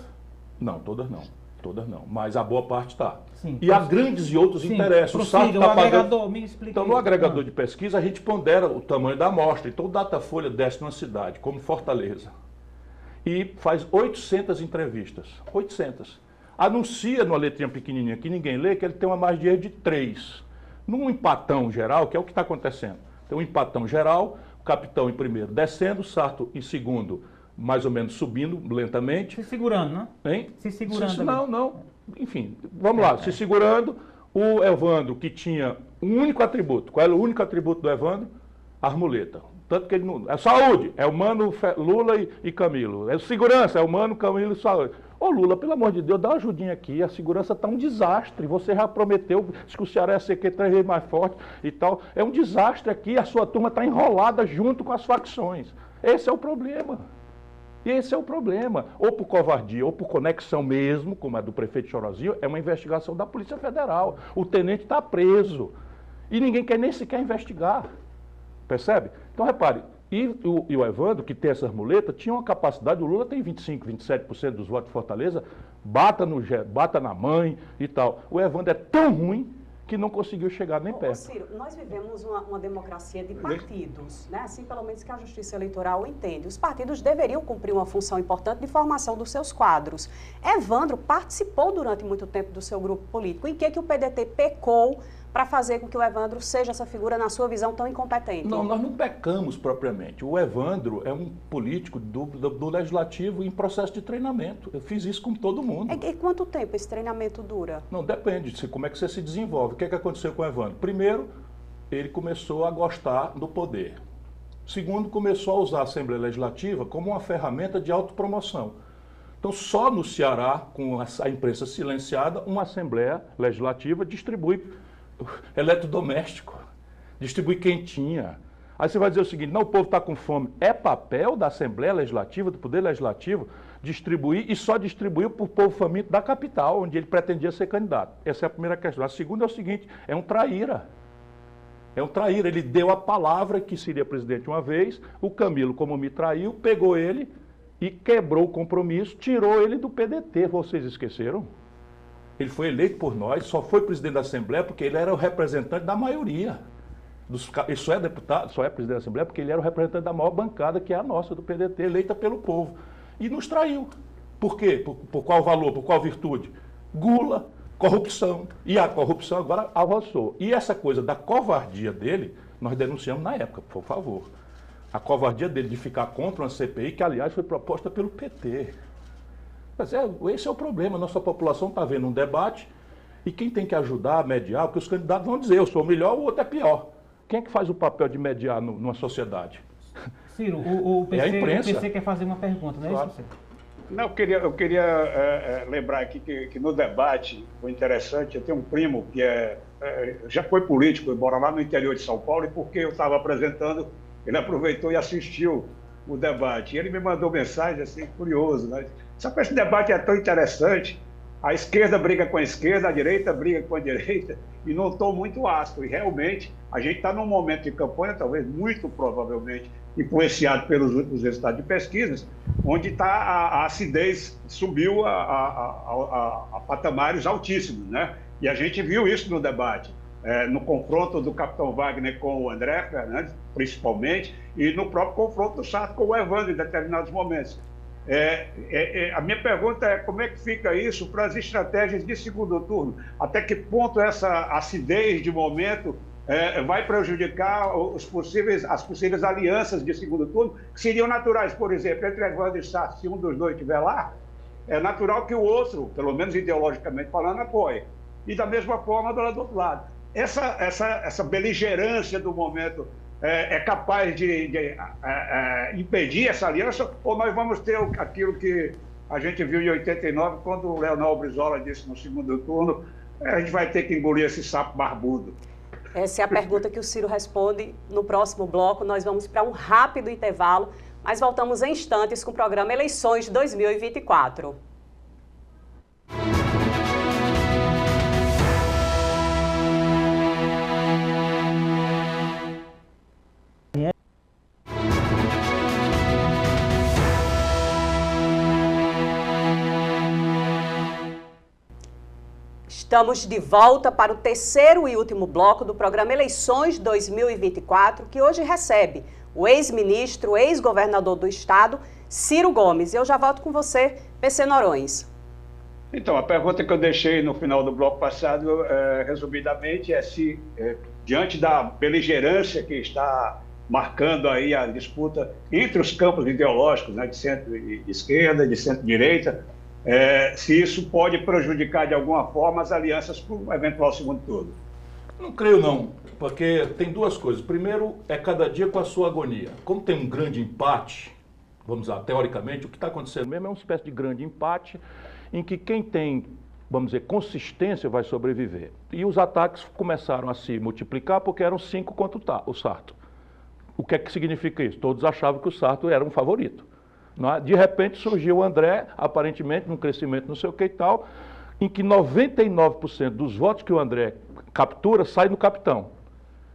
Não, todas não. Todas não, mas a boa parte está. E há grandes e outros interesses. O Sarto está pagando... Me explica. Então, no agregador de pesquisa, a gente pondera o tamanho da amostra. Então, o Datafolha desce numa cidade, como Fortaleza, e faz 800 entrevistas. 800. Anuncia numa letrinha pequenininha que ninguém lê que ele tem uma margem de erro de 3. Num empatão geral, que é o que está acontecendo. Tem um empatão geral, o capitão em primeiro descendo, o Sarto em segundo mais ou menos subindo lentamente. Se segurando, né? Hein? Se segurando. Não. Enfim, vamos lá. Se segurando, o Evandro, que tinha um único atributo. Qual era o único atributo do Evandro? Armuleta. Tanto que ele não... É saúde, é o Mano, Lula e Camilo. É segurança, é o Mano, Camilo e saúde. Ô Lula, pelo amor de Deus, dá uma ajudinha aqui. A segurança está um desastre. Você já prometeu que o Ceará ia ser 3 vezes mais forte e tal. É um desastre aqui. A sua turma está enrolada junto com as facções. Esse é o problema. E esse é o problema. Ou por covardia, ou por conexão mesmo, como a do prefeito Chorozinho, é uma investigação da Polícia Federal. O tenente está preso. E ninguém quer nem sequer investigar. Percebe? Então, repare, e o Evandro, que tem essas muletas, tinha uma capacidade, o Lula tem 25%, 27% dos votos de Fortaleza, bata na mãe e tal. O Evandro é tão ruim que não conseguiu chegar nem perto. Ciro, nós vivemos uma democracia de partidos, né? Assim pelo menos que a Justiça Eleitoral entende. Os partidos deveriam cumprir uma função importante de formação dos seus quadros. Evandro participou durante muito tempo do seu grupo político. Em que o PDT pecou para fazer com que o Evandro seja essa figura, na sua visão, tão incompetente? Não, nós não pecamos propriamente. O Evandro é um político do Legislativo em processo de treinamento. Eu fiz isso com todo mundo. E quanto tempo esse treinamento dura? Não, depende de como é que você se desenvolve. O que aconteceu com o Evandro? Primeiro, ele começou a gostar do poder. Segundo, começou a usar a Assembleia Legislativa como uma ferramenta de autopromoção. Então, só no Ceará, com a imprensa silenciada, uma Assembleia Legislativa distribui eletrodoméstico, distribui quentinha. Aí você vai dizer o seguinte: não, o povo está com fome. É papel da Assembleia Legislativa, do Poder Legislativo, distribuir, e só distribuiu para o povo faminto da capital, onde ele pretendia ser candidato. Essa é a primeira questão. A segunda é o seguinte: é um traíra. É um traíra. Ele deu a palavra que seria presidente uma vez, o Camilo, como me traiu, pegou ele e quebrou o compromisso, tirou ele do PDT. Vocês esqueceram? Ele foi eleito por nós, só foi presidente da Assembleia porque ele era o representante da maioria. Ele só é deputado, só é presidente da Assembleia porque ele era o representante da maior bancada, que é a nossa, do PDT, eleita pelo povo. E nos traiu. Por quê? Por qual valor? Por qual virtude? Gula, corrupção. E a corrupção agora avançou. E essa coisa da covardia dele, nós denunciamos na época, por favor. A covardia dele de ficar contra uma CPI, que aliás foi proposta pelo PT. Esse é o problema. Nossa população está vendo um debate e quem tem que ajudar a mediar, porque os candidatos vão dizer: eu sou melhor, o outro é pior. Quem é que faz o papel de mediar numa sociedade? Ciro, o PC, é a imprensa. O PC quer fazer uma pergunta, não é Claro. isso? Não, eu queria lembrar aqui que no debate foi interessante. Eu tenho um primo que já foi político, mora lá no interior de São Paulo, e porque eu estava apresentando, ele aproveitou e assistiu o debate. E ele me mandou mensagem assim, curioso, né? Só que esse debate é tão interessante, a esquerda briga com a esquerda, a direita briga com a direita, e não estou muito ácido. E realmente, a gente está num momento de campanha, talvez muito provavelmente influenciado pelos últimos resultados de pesquisas, onde a acidez subiu a patamares altíssimos, né? E a gente viu isso no debate, no confronto do capitão Wagner com o André Fernandes, principalmente, e no próprio confronto do Sarto com o Evandro, em determinados momentos. A minha pergunta é: como é que fica isso para as estratégias de segundo turno? Até que ponto essa acidez de momento vai prejudicar as possíveis alianças de segundo turno, que seriam naturais? Por exemplo, entre Evandro e Sarto, se um dos dois estiver lá, é natural que o outro, pelo menos ideologicamente falando, apoie. E da mesma forma do outro lado. Essa beligerância do momento é capaz de impedir essa aliança, ou nós vamos ter aquilo que a gente viu em 89, quando o Leonel Brizola disse no segundo turno: a gente vai ter que engolir esse sapo barbudo? Essa é a pergunta que o Ciro responde no próximo bloco. Nós vamos para um rápido intervalo, mas voltamos em instantes com o programa Eleições 2024. Estamos de volta para o terceiro e último bloco do programa Eleições 2024, que hoje recebe o ex-ministro, ex-governador do estado, Ciro Gomes. Eu já volto com você, PC Noronha. Então, a pergunta que eu deixei no final do bloco passado, resumidamente, é se, diante da beligerância que está marcando aí a disputa entre os campos ideológicos, né, de centro-esquerda, de centro-direita, se isso pode prejudicar de alguma forma as alianças para um eventual segundo turno. Não creio não, porque tem duas coisas. Primeiro, é cada dia com a sua agonia. Como tem um grande empate, vamos lá, teoricamente, o que está acontecendo mesmo é uma espécie de grande empate em que quem tem, vamos dizer, consistência vai sobreviver. E os ataques começaram a se multiplicar porque eram 5 contra o Sarto. O que é que significa isso? Todos achavam que o Sarto era um favorito. De repente surgiu o André, aparentemente num crescimento não sei o que e tal, em que 99% dos votos que o André captura sai no capitão.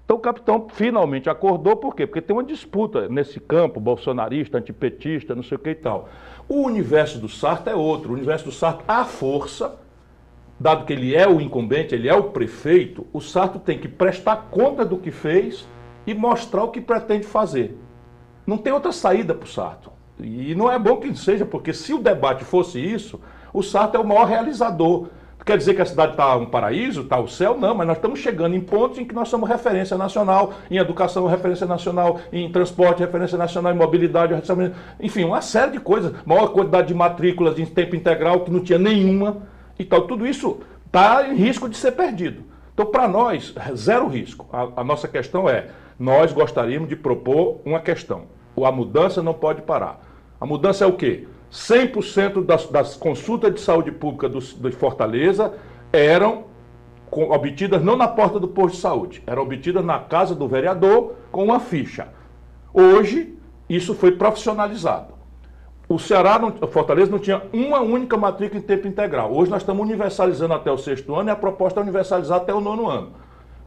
Então o capitão finalmente acordou, por quê? Porque tem uma disputa nesse campo, bolsonarista, antipetista, não sei o que e tal. O universo do Sarto é outro. O universo do Sarto, à força, dado que ele é o incumbente, ele é o prefeito, o Sarto tem que prestar conta do que fez e mostrar o que pretende fazer. Não tem outra saída para o Sarto. E não é bom que seja, porque se o debate fosse isso, o Sarto é o maior realizador. Quer dizer que a cidade está um paraíso, está o céu? Não, mas nós estamos chegando em pontos em que nós somos referência nacional, em educação, referência nacional, em transporte, referência nacional, em mobilidade, enfim, uma série de coisas. Maior quantidade de matrículas em tempo integral, que não tinha nenhuma e tal. Tudo isso está em risco de ser perdido. Então, para nós, zero risco. A nossa questão é, nós gostaríamos de propor uma questão. A mudança não pode parar. A mudança é o quê? 100% das consultas de saúde pública de Fortaleza eram obtidas não na porta do posto de saúde, eram obtidas na casa do vereador com uma ficha. Hoje, isso foi profissionalizado. O Ceará, Fortaleza, não tinha uma única matrícula em tempo integral. Hoje nós estamos universalizando até o 6º ano e a proposta é universalizar até o 9º ano.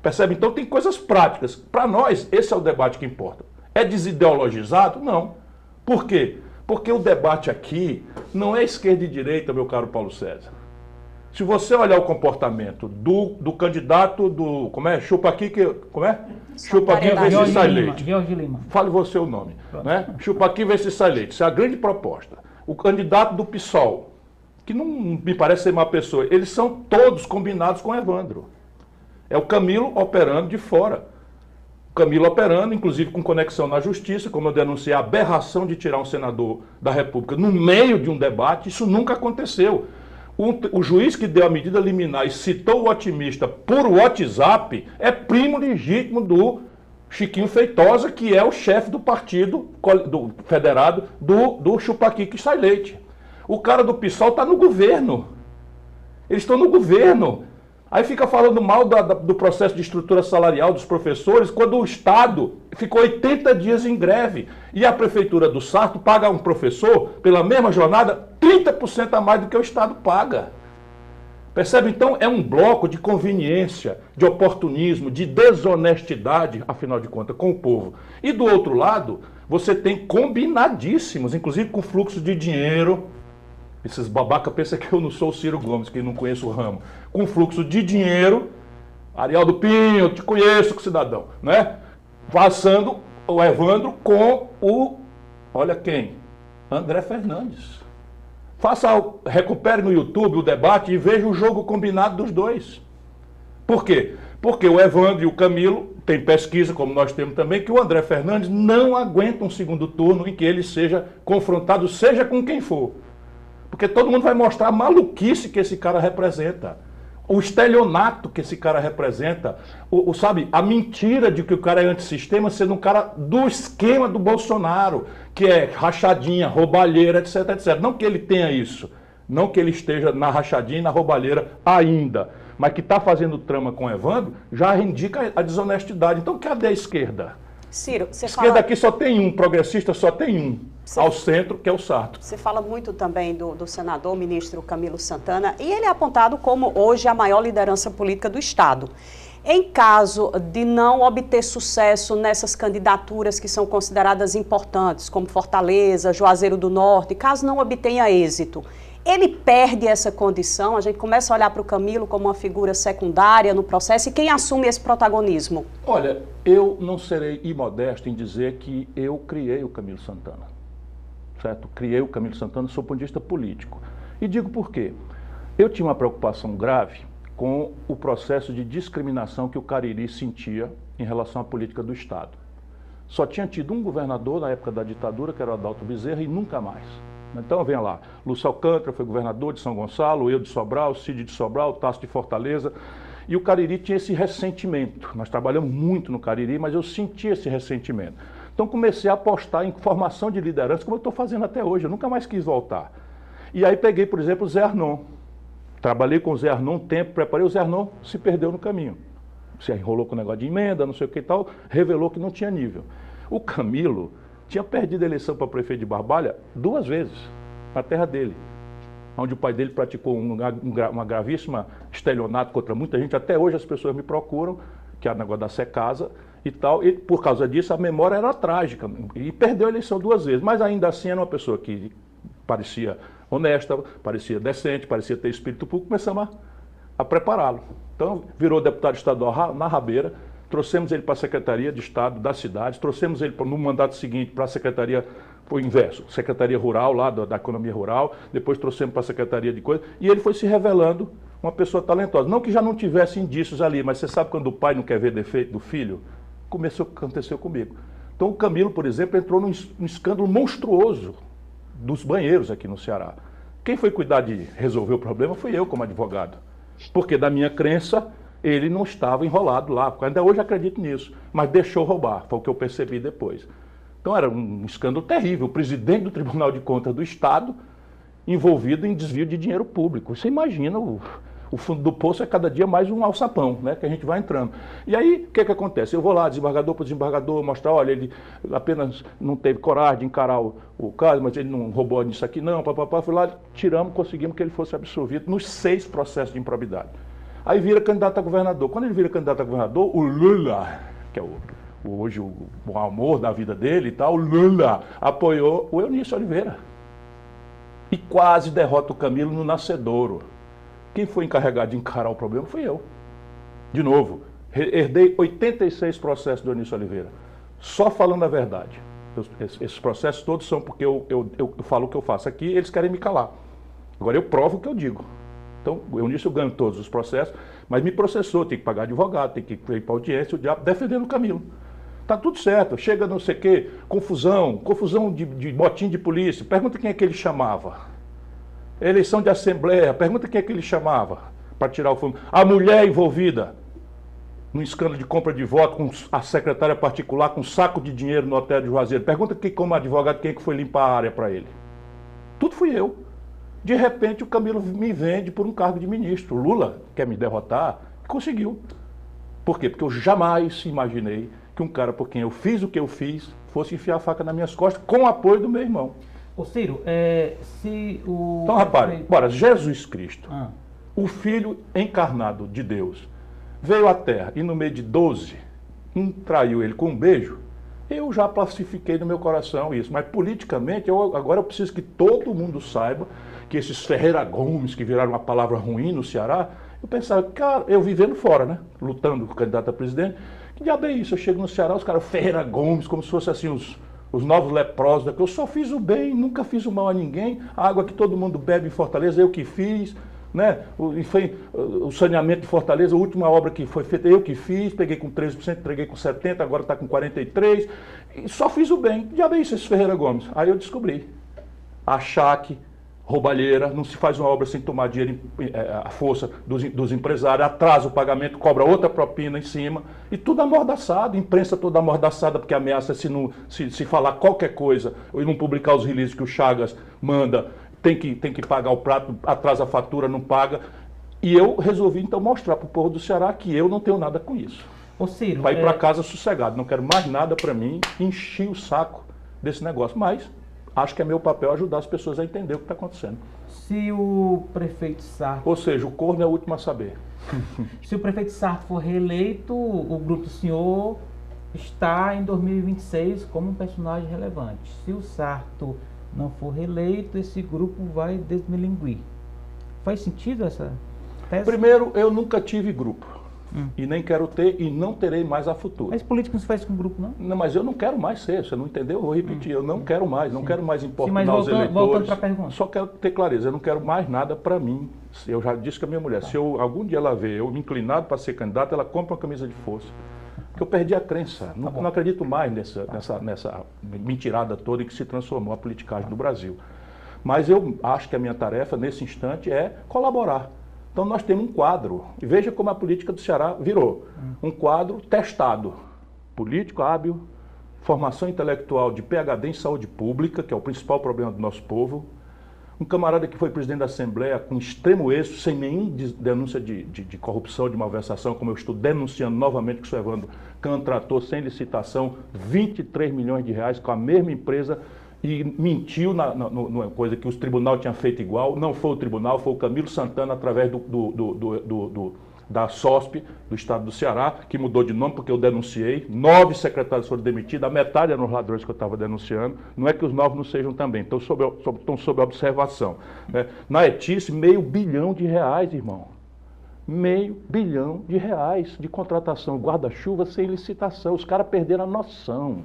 Percebe? Então tem coisas práticas. Para nós, esse é o debate que importa. É desideologizado? Não. Por quê? Porque o debate aqui não é esquerda e direita, meu caro Paulo César. Se você olhar o comportamento do candidato do... Como é? Chupa aqui que... Como é? Chupa aqui, vê se sai leite. Jorge Lima. Fale você o nome. Né? Chupa aqui, vê se sai leite. Isso é a grande proposta. O candidato do PSOL, que não me parece ser uma pessoa, eles são todos combinados com o Evandro. É o Camilo operando de fora. Camilo operando, inclusive com conexão na justiça, como eu denunciei, a aberração de tirar um senador da República no meio de um debate, isso nunca aconteceu. O juiz que deu a medida liminar e citou o otimista por WhatsApp é primo legítimo do Chiquinho Feitosa, que é o chefe do partido do federado do Chupaqui que sai leite. O cara do PSOL está no governo. Eles estão no governo. Aí fica falando mal do processo de estrutura salarial dos professores, quando o Estado ficou 80 dias em greve. E a Prefeitura do Sarto paga um professor, pela mesma jornada, 30% a mais do que o Estado paga. Percebe? Então é um bloco de conveniência, de oportunismo, de desonestidade, afinal de contas, com o povo. E do outro lado, você tem combinadíssimos, inclusive com fluxo de dinheiro. Esses babacas pensam que eu não sou o Ciro Gomes, que não conheço o ramo. Com fluxo de dinheiro, Arialdo Pinho, eu te conheço, cidadão, né? Passando o Evandro com o, olha quem? André Fernandes. Recupere no YouTube o debate e veja o jogo combinado dos dois. Por quê? Porque o Evandro e o Camilo, tem pesquisa, como nós temos também, que o André Fernandes não aguenta um segundo turno em que ele seja confrontado, seja com quem for. Porque todo mundo vai mostrar a maluquice que esse cara representa. O estelionato que esse cara representa. Sabe, a mentira de que o cara é antissistema, sendo um cara do esquema do Bolsonaro, que é rachadinha, roubalheira, etc, etc. Não que ele tenha isso. Não que ele esteja na rachadinha e na roubalheira ainda. Mas que está fazendo trama com o Evandro, já indica a desonestidade. Então cadê a esquerda? Ciro, você esquerda aqui só tem um, progressista só tem um. Ao centro, que é o Sarto. Você fala muito também do senador, ministro Camilo Santana, e ele é apontado como hoje a maior liderança política do Estado. Em caso de não obter sucesso nessas candidaturas que são consideradas importantes, como Fortaleza, Juazeiro do Norte, caso não obtenha êxito, ele perde essa condição? A gente começa a olhar para o Camilo como uma figura secundária no processo, e quem assume esse protagonismo? Olha, eu não serei imodesto em dizer que eu criei o Camilo Santana, certo? Criei o Camilo Santana sob o ponto de vista político. E digo por quê. Eu tinha uma preocupação grave com o processo de discriminação que o Cariri sentia em relação à política do Estado. Só tinha tido um governador na época da ditadura, que era o Adalto Bezerra, e nunca mais. Então, venha lá, Lúcio Alcântara foi governador de São Gonçalo, eu de Sobral, Cid de Sobral, Tasso de Fortaleza, e o Cariri tinha esse ressentimento. Nós trabalhamos muito no Cariri, mas eu sentia esse ressentimento. Então, comecei a apostar em formação de liderança, como eu estou fazendo até hoje, eu nunca mais quis voltar. E aí peguei, por exemplo, o Zé Arnon. Trabalhei com o Zé Arnon um tempo, preparei, o Zé Arnon se perdeu no caminho. Se enrolou com o negócio de emenda, não sei o que e tal, revelou que não tinha nível. O Camilo tinha perdido a eleição para prefeito de Barbalha 2 vezes, na terra dele, onde o pai dele praticou uma gravíssima estelionato contra muita gente. Até hoje as pessoas me procuram, que é o negócio da Secasa e tal, e por causa disso a memória era trágica, e perdeu a eleição 2 vezes, mas ainda assim era uma pessoa que parecia honesta, parecia decente, parecia ter espírito público. Começamos a prepará-lo. Então, virou deputado estadual na Rabeira, trouxemos ele para a Secretaria de Estado das cidades, trouxemos ele no mandato seguinte para a Secretaria, foi o inverso, Secretaria Rural, lá da Economia Rural, depois trouxemos para a Secretaria de Coisas, e ele foi se revelando uma pessoa talentosa. Não que já não tivesse indícios ali, mas você sabe quando o pai não quer ver defeito do filho? Aconteceu comigo. Então, o Camilo, por exemplo, entrou num escândalo monstruoso dos banheiros aqui no Ceará. Quem foi cuidar de resolver o problema foi eu, como advogado. Porque, da minha crença, ele não estava enrolado lá. Ainda hoje acredito nisso. Mas deixou roubar, foi o que eu percebi depois. Então, era um escândalo terrível. O presidente do Tribunal de Contas do Estado envolvido em desvio de dinheiro público. Você imagina, o fundo do poço é cada dia mais um alçapão, né, que a gente vai entrando. E aí, o que acontece? Eu vou lá, desembargador por desembargador, mostrar, olha, ele apenas não teve coragem de encarar o caso, mas ele não roubou nisso aqui não, papapá. Fui lá, tiramos, conseguimos que ele fosse absolvido nos 6 processos de improbidade. Aí vira candidato a governador. Quando ele vira candidato a governador, o Lula, que é hoje o amor da vida dele e tal, o Lula apoiou o Eunício Oliveira. E quase derrota o Camilo no Nascedouro. Quem foi encarregado de encarar o problema fui eu. De novo, herdei 86 processos do Eunício Oliveira. Só falando a verdade. Esses processos todos são porque eu falo o que eu faço aqui, eles querem me calar. Agora eu provo o que eu digo. Então, o Eunício ganha todos os processos, mas me processou, tem que pagar advogado, tem que ir para audiência, o diabo, defendendo o Camilo. Tá tudo certo, chega não sei o quê, confusão de motim de polícia, pergunta quem é que ele chamava. Eleição de assembleia, pergunta quem é que ele chamava para tirar o fundo. A mulher envolvida num escândalo de compra de voto com a secretária particular com um saco de dinheiro no hotel de Juazeiro. Pergunta que, como advogado, quem é que foi limpar a área para ele. Tudo fui eu. De repente o Camilo me vende por um cargo de ministro. O Lula quer me derrotar, conseguiu. Por quê? Porque eu jamais imaginei que um cara por quem eu fiz o que eu fiz fosse enfiar a faca nas minhas costas com o apoio do meu irmão. Ô Ciro, se o... Então, rapaz, bora, Jesus Cristo, o Filho encarnado de Deus, veio à Terra e no meio de 12, traiu ele com um beijo, eu já pacifiquei no meu coração isso. Mas politicamente, agora eu preciso que todo mundo saiba que esses Ferreira Gomes, que viraram uma palavra ruim no Ceará, eu pensava, cara, eu vivendo fora, né, lutando com o candidato a presidente, que diabo é isso? Eu chego no Ceará, os caras, Ferreira Gomes, como se fossem assim os novos leprosos daqui. Eu só fiz o bem, nunca fiz o mal a ninguém. A água que todo mundo bebe em Fortaleza, eu que fiz, né? O saneamento de Fortaleza, a última obra que foi feita, eu que fiz, peguei com 13%, entreguei com 70%, agora está com 43%. E só fiz o bem. Já bem isso, esse Ferreira Gomes. Aí eu descobri. Achaque, roubalheira, não se faz uma obra sem tomar dinheiro, a força dos empresários, atrasa o pagamento, cobra outra propina em cima, e tudo amordaçado, imprensa toda amordaçada, porque ameaça se falar qualquer coisa, ou não publicar os releases que o Chagas manda, tem que pagar o prato, atrasa a fatura, não paga. E eu resolvi então mostrar para o povo do Ceará que eu não tenho nada com isso. Ô Ciro, para ir para casa sossegado, não quero mais nada para mim, enchi o saco desse negócio, mas acho que é meu papel ajudar as pessoas a entender o que está acontecendo. Se o prefeito Sarto... Ou seja, o corno é o último a saber. Se o prefeito Sarto for reeleito, o grupo do senhor está em 2026 como um personagem relevante. Se o Sarto não for reeleito, esse grupo vai desmilinguir. Faz sentido essa tese? Primeiro, eu nunca tive grupo. E nem quero ter e não terei mais a futuro. Mas política não se faz com grupo, não? Não, mas eu não quero mais ser, você não entendeu? Eu vou repetir, eu não quero mais, não quero mais importunar mas os eleitores. voltando para a pergunta. Só quero ter clareza, eu não quero mais nada para mim. Eu já disse que a minha mulher, se eu, algum dia ela vê eu me inclinado para ser candidato, ela compra uma camisa de força. Porque eu perdi a crença, não acredito mais nessa mentirada toda em que se transformou a politicagem do Brasil. Mas eu acho que a minha tarefa nesse instante é colaborar. Então nós temos um quadro, e veja como a política do Ceará virou. Um quadro testado, político hábil, formação intelectual de PhD em saúde pública, que é o principal problema do nosso povo. Um camarada que foi presidente da Assembleia com extremo êxito, sem nenhuma denúncia de corrupção, de malversação, como eu estou denunciando novamente que o Evandro contratou sem licitação 23 milhões de reais com a mesma empresa, e mentiu numa coisa que os tribunal tinham feito igual. Não foi o tribunal, foi o Camilo Santana, através da SOSP, do estado do Ceará, que mudou de nome porque eu denunciei. 9 secretários foram demitidos, a metade eram os ladrões que eu estava denunciando. Não é que os 9 não sejam também, estão sob observação. Né? Na Etice, R$500 bilhão, irmão. R$500 bilhão de contratação, guarda-chuva sem licitação. Os caras perderam a noção.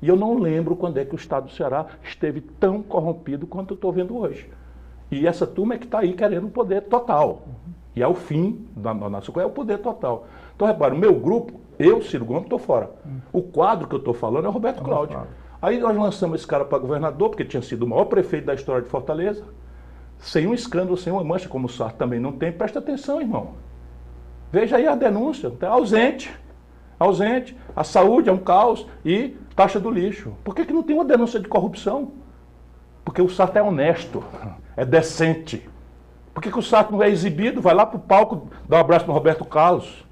E eu não lembro quando é que o estado do Ceará esteve tão corrompido quanto eu estou vendo hoje. E essa turma é que está aí querendo o poder total. E é o fim da nossa coisa, é o poder total. Então, repara, o meu grupo, eu, Ciro Gomes, estou fora. O quadro que eu estou falando é o Roberto Cláudio. Aí nós lançamos esse cara para governador, porque tinha sido o maior prefeito da história de Fortaleza, sem um escândalo, sem uma mancha, como o Sarto também não tem. Presta atenção, irmão. Veja aí a denúncia, está ausente. A saúde é um caos e taxa do lixo. Por que não tem uma denúncia de corrupção? Porque o Sarto é honesto, é decente. Por que o Sarto não é exibido? Vai lá para o palco, dá um abraço para o Roberto Carlos.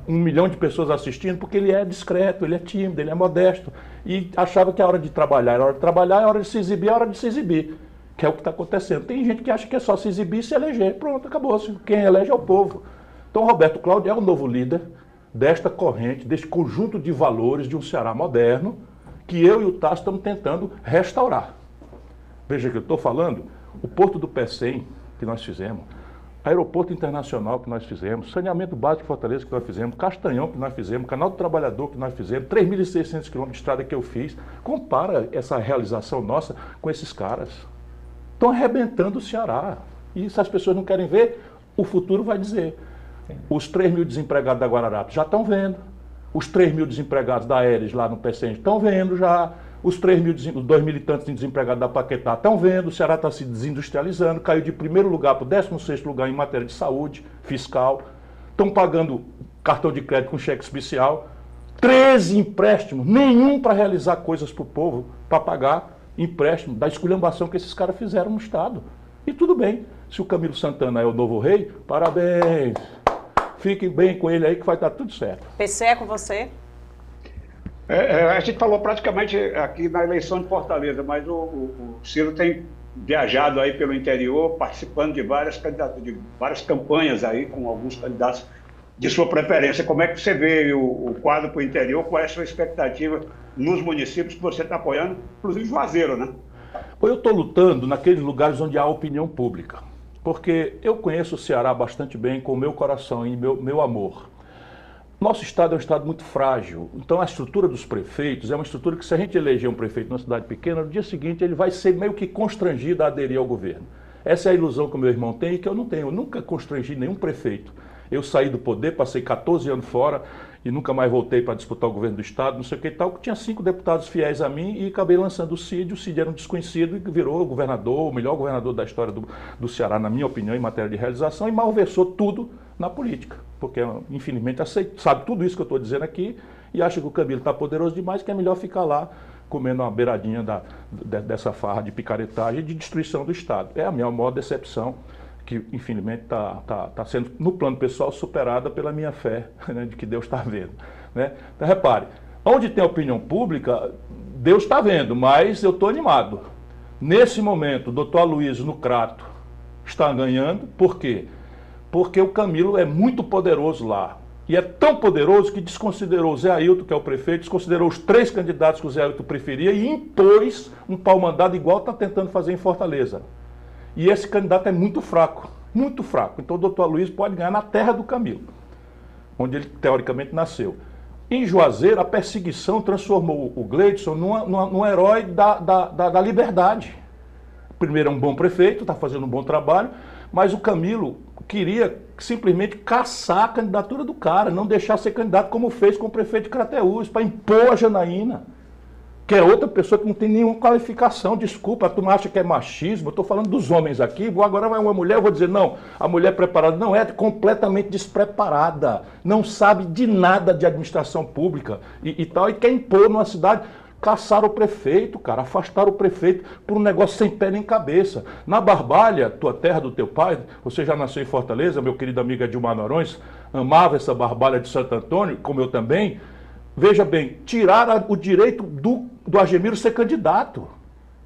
1 milhão de pessoas assistindo, porque ele é discreto, ele é tímido, ele é modesto. E achava que a hora de trabalhar era hora de trabalhar, a hora de se exibir é hora de se exibir. Que é o que está acontecendo. Tem gente que acha que é só se exibir e se eleger. Pronto, acabou. Quem elege é o povo. Então, Roberto Cláudio é o novo líder desta corrente, deste conjunto de valores de um Ceará moderno, que eu e o Tasso estamos tentando restaurar. Veja que eu estou falando, o Porto do Pecém, que nós fizemos, Aeroporto Internacional que nós fizemos, Saneamento Básico de Fortaleza que nós fizemos, Castanhão que nós fizemos, Canal do Trabalhador que nós fizemos, 3.600 quilômetros de estrada que eu fiz. Compara essa realização nossa com esses caras. Estão arrebentando o Ceará. E se as pessoas não querem ver, o futuro vai dizer. Os 3 mil desempregados da Guararapes já estão vendo. Os 3 mil desempregados da Aeres lá no PCN estão vendo já. Os 2 mil e tantos desempregados da Paquetá estão vendo. O Ceará está se desindustrializando. Caiu de primeiro lugar para o 16º lugar em matéria de saúde fiscal. Estão pagando cartão de crédito com cheque especial. 13 empréstimos, nenhum para realizar coisas para o povo, para pagar empréstimo da esculhambação que esses caras fizeram no Estado. E tudo bem. Se o Camilo Santana é o novo rei, parabéns. Fiquem bem com ele aí que vai estar tudo certo. PC é com você? A gente falou praticamente aqui na eleição de Fortaleza, mas o Ciro tem viajado aí pelo interior, participando de várias campanhas aí com alguns candidatos de sua preferência. Como é que você vê o quadro para o interior? Qual é a sua expectativa nos municípios que você está apoiando, inclusive Juazeiro, né? Eu estou lutando naqueles lugares onde há opinião pública. Porque eu conheço o Ceará bastante bem com o meu coração e meu amor. Nosso estado é um estado muito frágil, então a estrutura dos prefeitos é uma estrutura que se a gente eleger um prefeito numa cidade pequena, no dia seguinte ele vai ser meio que constrangido a aderir ao governo. Essa é a ilusão que o meu irmão tem e que eu não tenho. Eu nunca constrangi nenhum prefeito. Eu saí do poder, passei 14 anos fora e nunca mais voltei para disputar o governo do estado, não sei o que e tal, que tinha 5 deputados fiéis a mim e acabei lançando o Cid era um desconhecido e virou o governador, o melhor governador da história do Ceará, na minha opinião, em matéria de realização, e malversou tudo na política, porque infelizmente sabe tudo isso que eu estou dizendo aqui e acha que o Camilo está poderoso demais, que é melhor ficar lá comendo uma beiradinha dessa farra de picaretagem e de destruição do Estado. É a minha maior decepção, que infelizmente está sendo, no plano pessoal, superada pela minha fé, né, de que Deus está vendo. Né? Então, repare, onde tem opinião pública, Deus está vendo, mas eu estou animado. Nesse momento, o doutor Aloysio no Crato está ganhando, por quê? Porque o Camilo é muito poderoso lá. E é tão poderoso que desconsiderou o Zé Ailton, que é o prefeito, desconsiderou os 3 candidatos que o Zé Ailton preferia e impôs um pau-mandado igual está tentando fazer em Fortaleza. E esse candidato é muito fraco, muito fraco. Então o doutor Aloysio pode ganhar na terra do Camilo, onde ele teoricamente nasceu. Em Juazeiro, a perseguição transformou o Gleidson num herói da liberdade. Primeiro é um bom prefeito, está fazendo um bom trabalho, mas o Camilo queria simplesmente caçar a candidatura do cara, não deixar ser candidato como fez com o prefeito de Crateús, para impor a Janaína, que é outra pessoa que não tem nenhuma qualificação. Desculpa, tu acha que é machismo? Eu estou falando dos homens aqui, agora vai uma mulher, eu vou dizer, não, a mulher preparada não é, completamente despreparada, não sabe de nada de administração pública e tal, e quer impor numa cidade. Caçaram o prefeito, cara, afastaram o prefeito por um negócio sem pé nem cabeça. Na Barbalha, tua terra do teu pai, você já nasceu em Fortaleza, meu querido amigo Edilmar Noronhos, amava essa Barbalha de Santo Antônio, como eu também. Veja bem, tiraram o direito do Argemiro ser candidato.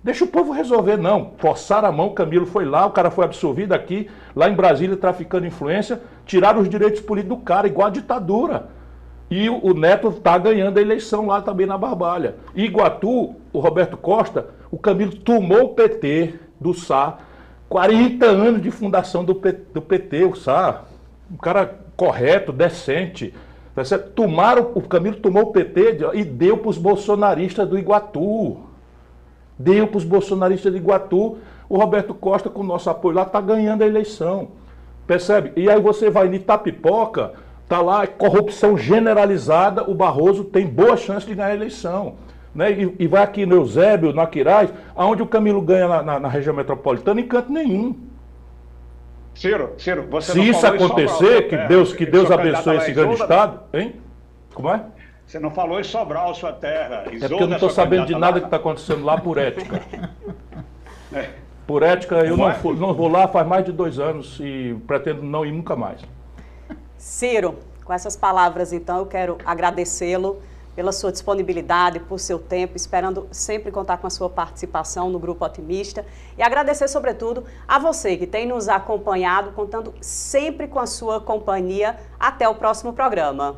Deixa o povo resolver, não. Forçaram a mão, o Camilo foi lá, o cara foi absolvido aqui, lá em Brasília, traficando influência, tiraram os direitos políticos do cara, igual a ditadura. E o Neto está ganhando a eleição lá também na Barbalha. E Iguatu, o Roberto Costa, o Camilo tomou o PT do Sá, 40 anos de fundação do PT, o Sá, um cara correto, decente. O Camilo tomou o PT e deu para os bolsonaristas do Iguatu. Deu para os bolsonaristas do Iguatu. O Roberto Costa, com o nosso apoio lá, está ganhando a eleição. Percebe? E aí você vai em Itapipoca, está lá, corrupção generalizada, o Barroso tem boa chance de ganhar a eleição. Né? E vai aqui no Eusébio, no Aquiraz, aonde o Camilo ganha na região metropolitana, em canto nenhum. Ciro, você se não isso acontecer, que Deus abençoe esse grande estado, hein? Como é? Você não falou em Sobral, sua terra. É porque eu não estou sabendo de nada que está acontecendo lá por ética. Por ética, eu não vou lá faz mais de 2 anos e pretendo não ir nunca mais. Ciro, com essas palavras, então, eu quero agradecê-lo pela sua disponibilidade, por seu tempo, esperando sempre contar com a sua participação no Grupo Otimista e agradecer, sobretudo, a você que tem nos acompanhado, contando sempre com a sua companhia. Até o próximo programa.